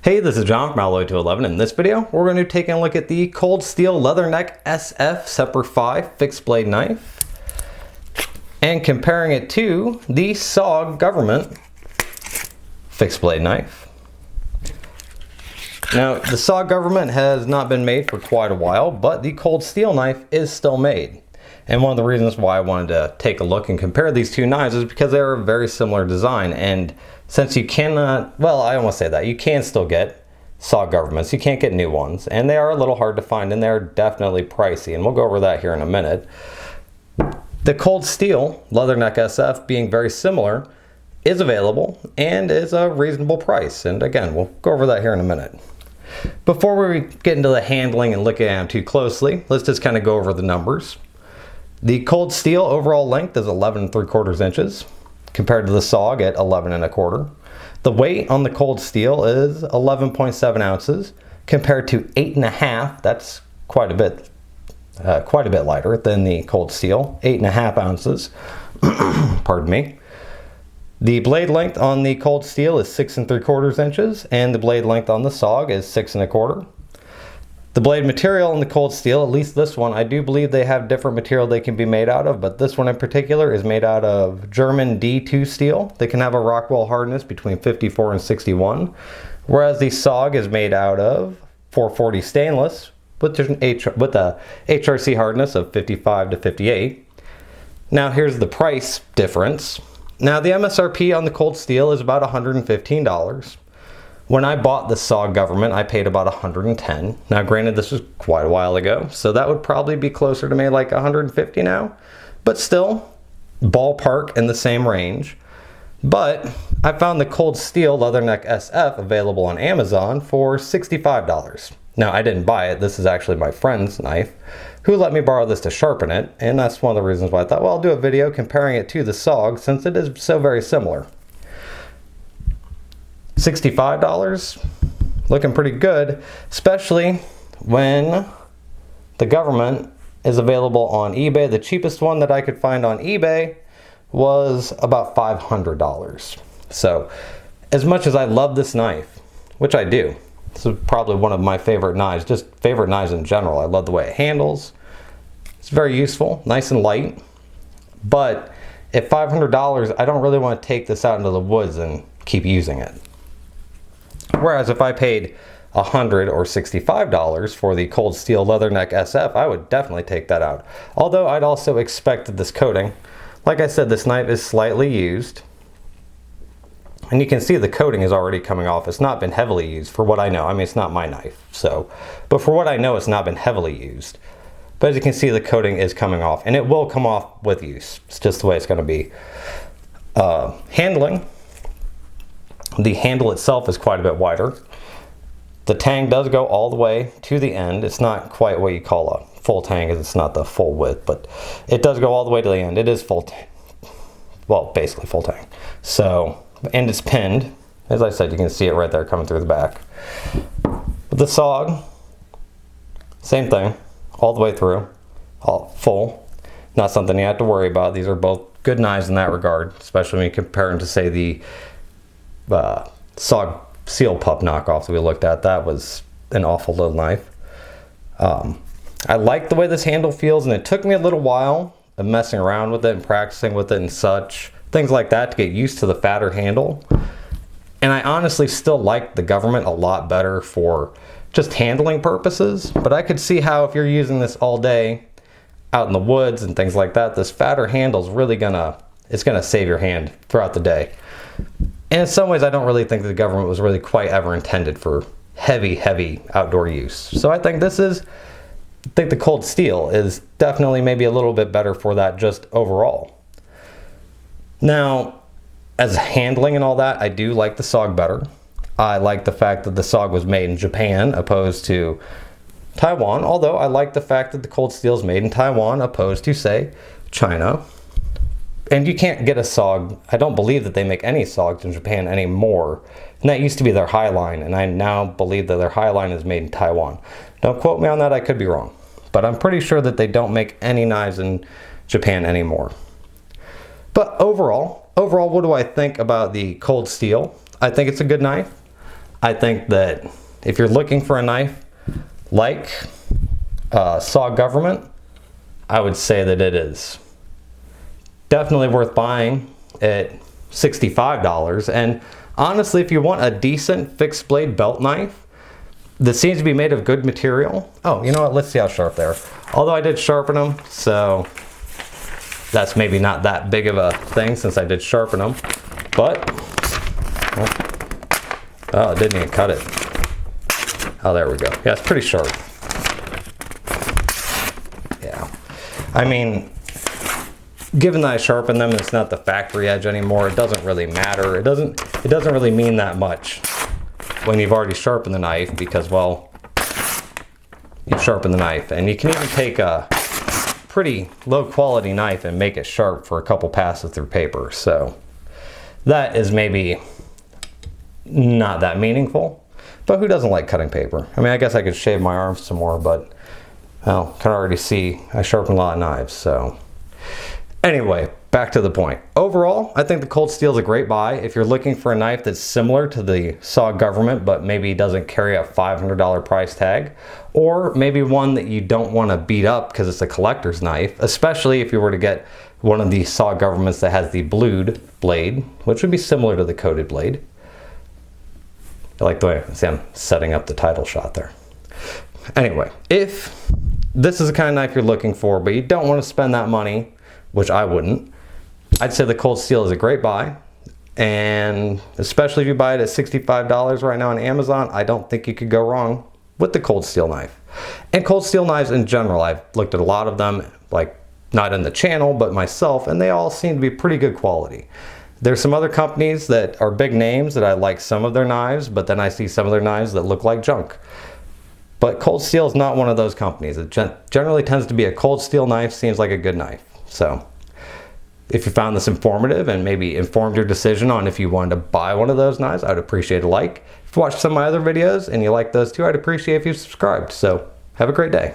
Hey, this is John from Alloy 211. In this video, we're going to take a look at the Cold Steel Leatherneck SF Semper Fi fixed blade knife and comparing it to the SOG Government fixed blade knife. Now, the SOG Government has not been made for quite a while, but the Cold Steel knife is still made. And one of the reasons why I wanted to take a look and compare these two knives is because they're a very similar design. And since you cannot, well, I don't want to say that, you can still get SOG Governments, you can't get new ones. And they are a little hard to find and they're definitely pricey. And we'll go over that here in a minute. The Cold Steel Leatherneck SF, being very similar, is available and is a reasonable price. And again, we'll go over that here in a minute. Before we get into the handling and looking at them too closely, let's just kind of go over the numbers. The Cold Steel overall length is 11 3/4 inches compared to the SOG at 11 1/4. The weight on the Cold Steel is 11.7 ounces compared to 8.5. That's quite a bit lighter than the Cold Steel, 8.5 ounces. Pardon me. The blade length on the Cold Steel is 6 3/4 inches, and the blade length on the SOG is 6 1/4. The blade material in the Cold Steel, at least this one, I do believe they have different material they can be made out of, but this one in particular is made out of German D2 steel. They can have a Rockwell hardness between 54 and 61, whereas the SOG is made out of 440 stainless with a HRC hardness of 55 to 58. Now here's the price difference. Now the MSRP on the Cold Steel is about $115. When I bought the SOG Government, I paid about $110. Now granted, this was quite a while ago, so that would probably be closer to maybe like $150 now, but still ballpark in the same range. But I found the Cold Steel Leatherneck SF available on Amazon for $65. Now I didn't buy it. This is actually my friend's knife who let me borrow this to sharpen it, and that's one of the reasons why I thought, well, I'll do a video comparing it to the SOG since it is so very similar. $65, looking pretty good, especially when the Government is available on eBay. The cheapest one that I could find on eBay was about $500. So as much as I love this knife, which I do, this is probably one of my favorite knives, just favorite knives in general. I love the way it handles. It's very useful, nice and light. But at $500, I don't really want to take this out into the woods and keep using it. Whereas if I paid $100 or $65 for the Cold Steel Leatherneck SF, I would definitely take that out. Although I'd also expected this coating. Like I said, this knife is slightly used. And you can see the coating is already coming off. It's not been heavily used for what I know. I mean, it's not my knife, so. But for what I know, it's not been heavily used. But as you can see, the coating is coming off. And it will come off with use. It's just the way it's going to be. Handling. The handle itself is quite a bit wider. The tang does go all the way to the end. It's not quite what you call a full tang, because it's not the full width, but it does go all the way to the end. It is full tang. Well, basically full tang. So, and it's pinned. As I said, you can see it right there coming through the back. With the SOG, same thing, all the way through, all full. Not something you have to worry about. These are both good knives in that regard, especially when you compare them to, say, the SOG Seal Pup knockoff that we looked at. That was an awful little knife. I like the way this handle feels, and it took me a little while of messing around with it and practicing with it and such, things like that, to get used to the fatter handle. And I honestly still like the Government a lot better for just handling purposes, but I could see how if you're using this all day out in the woods and things like that, this fatter handle is really gonna save your hand throughout the day. And in some ways, I don't really think the Government was really quite ever intended for heavy outdoor use. So I think the Cold Steel is definitely maybe a little bit better for that just overall. Now, as handling and all that, I do like the SOG better. I like the fact that the SOG was made in Japan opposed to Taiwan, although I like the fact that the Cold Steel is made in Taiwan opposed to, say, China. And you can't get a SOG. I don't believe that they make any SOGs in Japan anymore. And that used to be their High Line, and I now believe that their High Line is made in Taiwan. Don't quote me on that, I could be wrong. But I'm pretty sure that they don't make any knives in Japan anymore. But overall, what do I think about the Cold Steel? I think it's a good knife. I think that if you're looking for a knife like SOG Government, I would say that it is definitely worth buying at $65. And honestly, if you want a decent fixed blade belt knife that seems to be made of good material. Oh, you know what? Let's see how sharp they are. Although I did sharpen them, so that's maybe not that big of a thing since I did sharpen them. But, oh, it didn't even cut it. Oh, there we go. Yeah, it's pretty sharp. Yeah. I mean, given that I sharpened them, it's not the factory edge anymore. It doesn't really matter. It doesn't really mean that much when you've already sharpened the knife because, well, you sharpen the knife. And you can even take a pretty low quality knife and make it sharp for a couple passes through paper. So that is maybe not that meaningful. But who doesn't like cutting paper? I mean, I guess I could shave my arms some more, but, well, can already see I sharpen a lot of knives, so. Anyway, back to the point. Overall, I think the Cold Steel is a great buy if you're looking for a knife that's similar to the SOG Government, but maybe doesn't carry a $500 price tag, or maybe one that you don't want to beat up because it's a collector's knife, especially if you were to get one of the SOG Governments that has the blued blade, which would be similar to the coated blade. I like the way I'm setting up the title shot there. Anyway, if this is the kind of knife you're looking for, but you don't want to spend that money, which I wouldn't, I'd say the Cold Steel is a great buy. And especially if you buy it at $65 right now on Amazon, I don't think you could go wrong with the Cold Steel knife. And Cold Steel knives in general, I've looked at a lot of them, like not in the channel, but myself, and they all seem to be pretty good quality. There's some other companies that are big names that I like some of their knives, but then I see some of their knives that look like junk. But Cold Steel is not one of those companies. It generally tends to be a Cold Steel knife, seems like a good knife. So if you found this informative and maybe informed your decision on if you wanted to buy one of those knives, I'd appreciate a like. If you watched some of my other videos and you like those too, I'd appreciate if you subscribed. So have a great day.